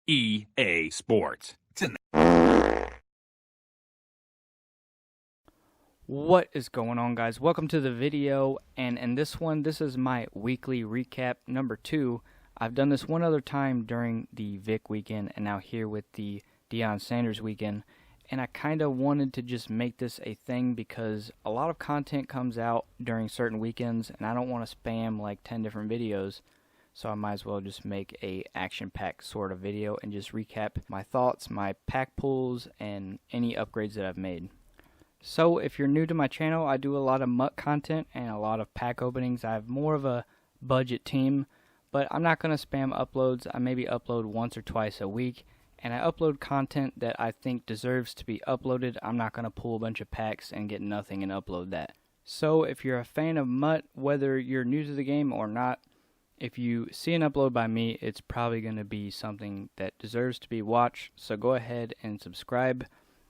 EA Sports. What is going on, guys? Welcome to the video, and in this one, this is my weekly recap number 2. I've done this one other time during the Vic weekend and now here with the Deion Sanders weekend, and I kind of wanted to just make this a thing because a lot of content comes out during certain weekends and I don't want to spam like 10 different videos, so I might as well just make a action-packed sort of video and just recap my thoughts, my pack pulls, and any upgrades that I've made. So if you're new to my channel, I do a lot of Mut content and a lot of pack openings. I have more of a budget team, but I'm not going to spam uploads. I maybe upload once or twice a week, and I upload content that I think deserves to be uploaded. I'm not going to pull a bunch of packs and get nothing and upload that. So if you're a fan of Mut, whether you're new to the game or not, if you see an upload by me, it's probably going to be something that deserves to be watched. So go ahead and subscribe.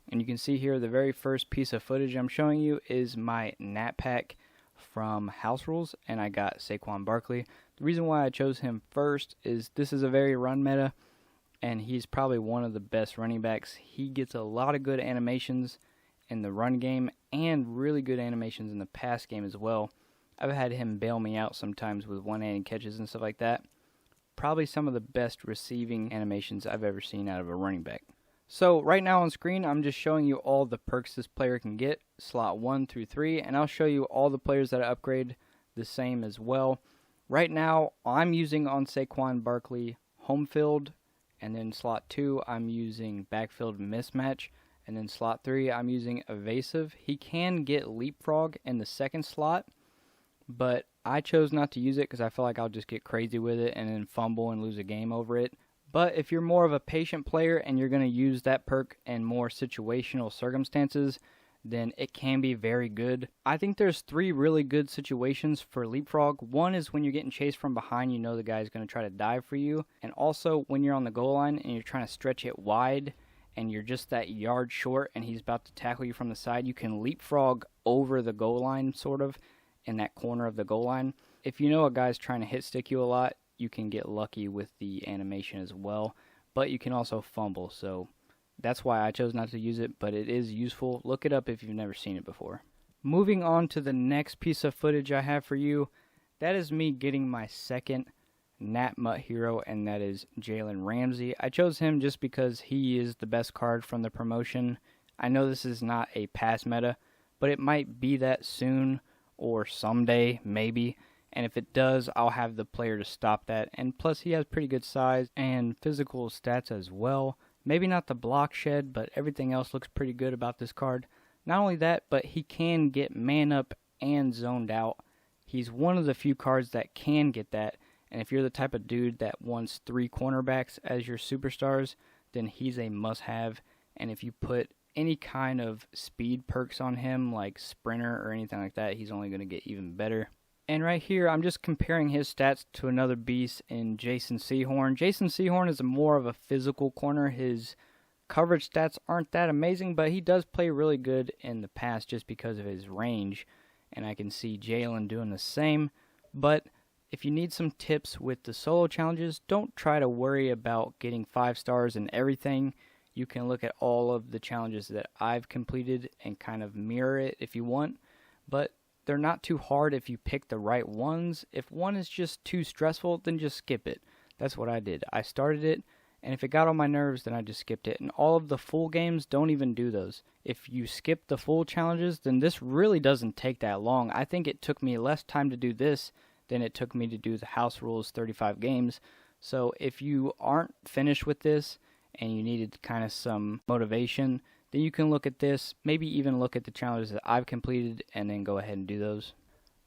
And you can see here the very first piece of footage I'm showing you is my Nat pack from House Rules, and I got Saquon Barkley. The reason why I chose him first is this is a very run meta, and he's probably one of the best running backs. He gets a lot of good animations in the run game and really good animations in the pass game as well. I've had him bail me out sometimes with one-handed catches and stuff like that. Probably some of the best receiving animations I've ever seen out of a running back. So right now on screen, I'm just showing you all the perks this player can get, slot 1 through 3, and I'll show you all the players that I upgrade the same as well. Right now, I'm using on Saquon Barkley home field, and then slot 2, I'm using backfield mismatch, and then slot 3, I'm using evasive. He can get leapfrog in the second slot, but I chose not to use it because I feel like I'll just get crazy with it and then fumble and lose a game over it. But if you're more of a patient player and you're going to use that perk in more situational circumstances, then it can be very good. I think there's 3 really good situations for leapfrog. One is when you're getting chased from behind, you know the guy's going to try to dive for you. And also when you're on the goal line and you're trying to stretch it wide and you're just that yard short and he's about to tackle you from the side, you can leapfrog over the goal line sort of in that corner of the goal line. If you know a guy's trying to hit stick you a lot, you can get lucky with the animation as well, but you can also fumble, so that's why I chose not to use it, but it is useful. Look it up if you've never seen it before. Moving on to the next piece of footage I have for you, that is me getting my second Nat Mut Hero, and that is Jalen Ramsey. I chose him just because he is the best card from the promotion. I know this is not a pass meta, but it might be that soon or someday, maybe. And if it does, I'll have the player to stop that. And plus, he has pretty good size and physical stats as well. Maybe not the block shed, but everything else looks pretty good about this card. Not only that, but he can get man up and zoned out. He's one of the few cards that can get that. And if you're the type of dude that wants 3 cornerbacks as your superstars, then he's a must-have. And if you put any kind of speed perks on him, like sprinter or anything like that, he's only going to get even better. And right here, I'm just comparing his stats to another beast in Jason Sehorn. Jason Sehorn is more of a physical corner. His coverage stats aren't that amazing, but he does play really good in the pass just because of his range. And I can see Jalen doing the same. But if you need some tips with the solo challenges, don't try to worry about getting 5 stars and everything. You can look at all of the challenges that I've completed and kind of mirror it if you want. But they're not too hard if you pick the right ones. If one is just too stressful, then just skip it. That's what I did. I started it, and if it got on my nerves, then I just skipped it. And all of the full games, don't even do those. If you skip the full challenges, then this really doesn't take that long. I think it took me less time to do this than it took me to do the House Rules 35 games. So if you aren't finished with this and you needed kind of some motivation, then you can look at this, maybe even look at the challenges that I've completed, and then go ahead and do those.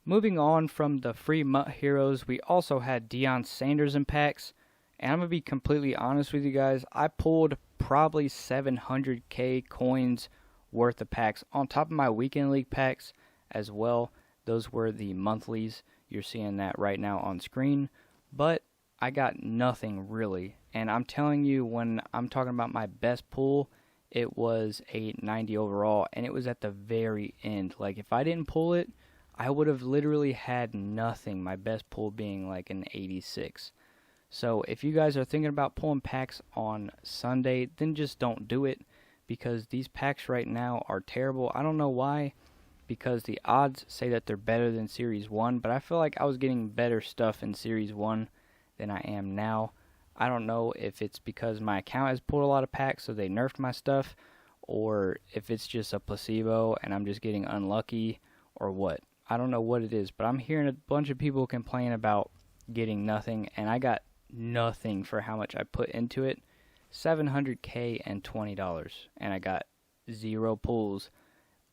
Moving on from the free Mut Heroes, we also had Deion Sanders in packs, and I'm going to be completely honest with you guys, I pulled probably 700k coins worth of packs on top of my weekend league packs as well. Those were the monthlies. You're seeing that right now on screen, but I got nothing really, and I'm telling you, when I'm talking about my best pull, it was a 90 overall, and it was at the very end. Like, if I didn't pull it, I would have literally had nothing, my best pull being like an 86. So if you guys are thinking about pulling packs on Sunday, then just don't do it, because these packs right now are terrible. I don't know why, because the odds say that they're better than Series 1, but I feel like I was getting better stuff in Series 1 than I am now. I don't know if it's because my account has pulled a lot of packs, so they nerfed my stuff, or if it's just a placebo and I'm just getting unlucky, or what. I don't know what it is, but I'm hearing a bunch of people complain about getting nothing, and I got nothing for how much I put into it. $700K and $20, and I got 0 pulls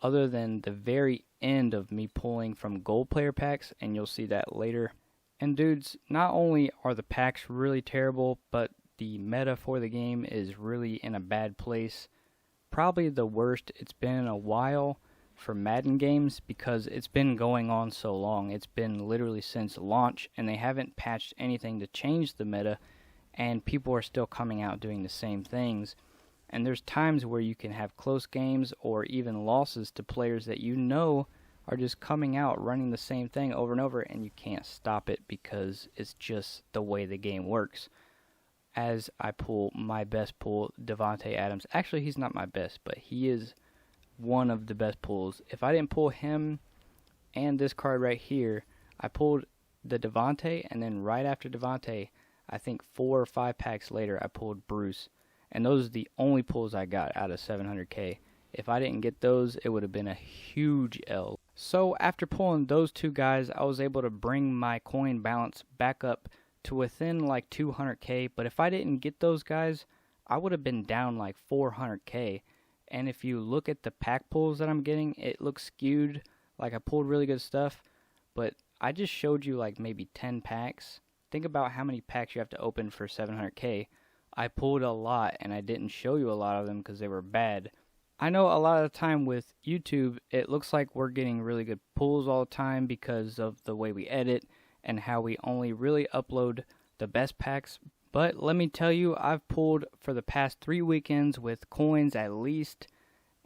other than the very end of me pulling from gold player packs, and you'll see that later. And dudes, not only are the packs really terrible, but the meta for the game is really in a bad place. Probably the worst it's been in a while for Madden games, because it's been going on so long. It's been literally since launch, and they haven't patched anything to change the meta, and people are still coming out doing the same things. And there's times where you can have close games or even losses to players that you know are just coming out running the same thing over and over, and you can't stop it because it's just the way the game works. As I pull my best pull, Davante Adams. Actually, he's not my best, but he is one of the best pulls. If I didn't pull him and this card right here, I pulled the Davante, and then right after Davante, I think 4 or 5 packs later, I pulled Bruce. And those are the only pulls I got out of 700K. If I didn't get those, it would have been a huge L. So after pulling those 2 guys, I was able to bring my coin balance back up to within like 200K. But if I didn't get those guys, I would have been down like 400K. And if you look at the pack pulls that I'm getting, it looks skewed. Like I pulled really good stuff, but I just showed you like maybe 10 packs. Think about how many packs you have to open for 700K. I pulled a lot, and I didn't show you a lot of them because they were bad. I know a lot of the time with YouTube, it looks like we're getting really good pulls all the time because of the way we edit and how we only really upload the best packs. But let me tell you, I've pulled for the past 3 weekends with coins at least,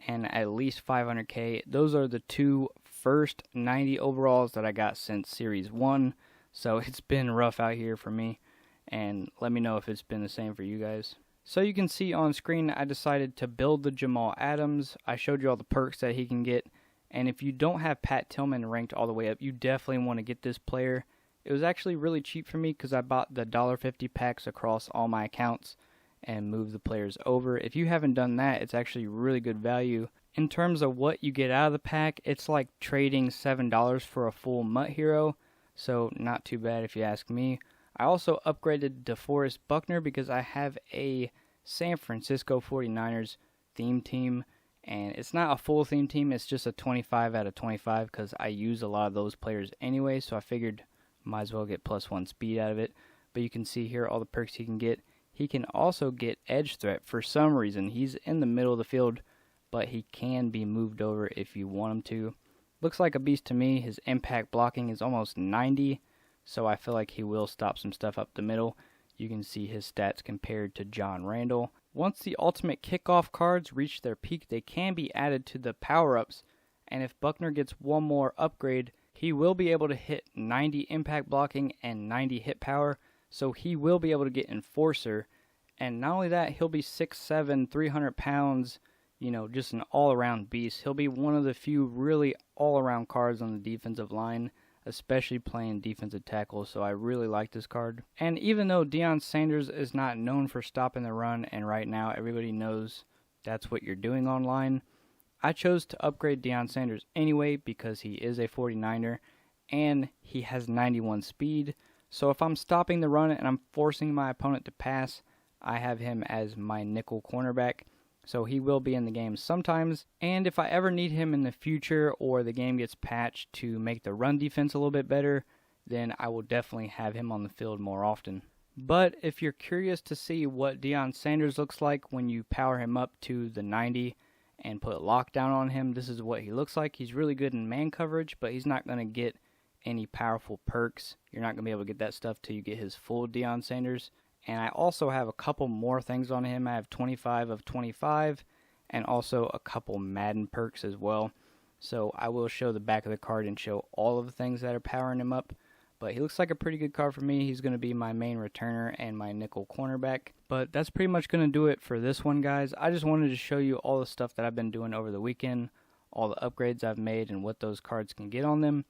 and at least 500K. Those are the 2 first 90 overalls that I got since Series 1. So it's been rough out here for me, and let me know if it's been the same for you guys. So you can see on screen, I decided to build the Jamal Adams. I showed you all the perks that he can get, and if you don't have Pat Tillman ranked all the way up, you definitely want to get this player. It was actually really cheap for me because I bought the $1.50 packs across all my accounts and moved the players over. If you haven't done that, it's actually really good value. In terms of what you get out of the pack, it's like trading $7 for a full Mut Hero, so not too bad if you ask me. I also upgraded DeForest Buckner because I have a San Francisco 49ers theme team, and it's not a full theme team, it's just a 25 out of 25 because I use a lot of those players anyway, so I figured might as well get +1 speed out of it. But you can see here all the perks he can get. He can also get edge threat for some reason. He's in the middle of the field, but he can be moved over if you want him to. Looks like a beast to me. His impact blocking is almost 90, so I feel like he will stop some stuff up the middle. You can see his stats compared to John Randall. Once the ultimate kickoff cards reach their peak, they can be added to the power-ups, and if Buckner gets one more upgrade, he will be able to hit 90 impact blocking and 90 hit power, so he will be able to get Enforcer. And not only that, he'll be 6'7", 300 pounds, just an all-around beast. He'll be one of the few really all-around cards on the defensive line, especially playing defensive tackle, so I really like this card. And even though Deion Sanders is not known for stopping the run, and right now everybody knows that's what you're doing online, I chose to upgrade Deion Sanders anyway because he is a 49er and he has 91 speed. So if I'm stopping the run and I'm forcing my opponent to pass, I have him as my nickel cornerback. So he will be in the game sometimes. And if I ever need him in the future or the game gets patched to make the run defense a little bit better, then I will definitely have him on the field more often. But if you're curious to see what Deion Sanders looks like when you power him up to the 90, and put lockdown on him, this is what he looks like. He's really good in man coverage, but he's not going to get any powerful perks. You're not going to be able to get that stuff till you get his full Deion Sanders. And I also have a couple more things on him. I have 25 of 25 and also a couple Madden perks as well. So I will show the back of the card and show all of the things that are powering him up. But he looks like a pretty good card for me. He's going to be my main returner and my nickel cornerback. But that's pretty much going to do it for this one, guys. I just wanted to show you all the stuff that I've been doing over the weekend, all the upgrades I've made and what those cards can get on them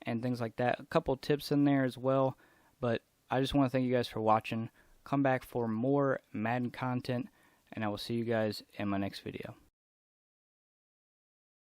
and things like that. A couple tips in there as well. But I just want to thank you guys for watching. Come back for more Madden content, and I will see you guys in my next video.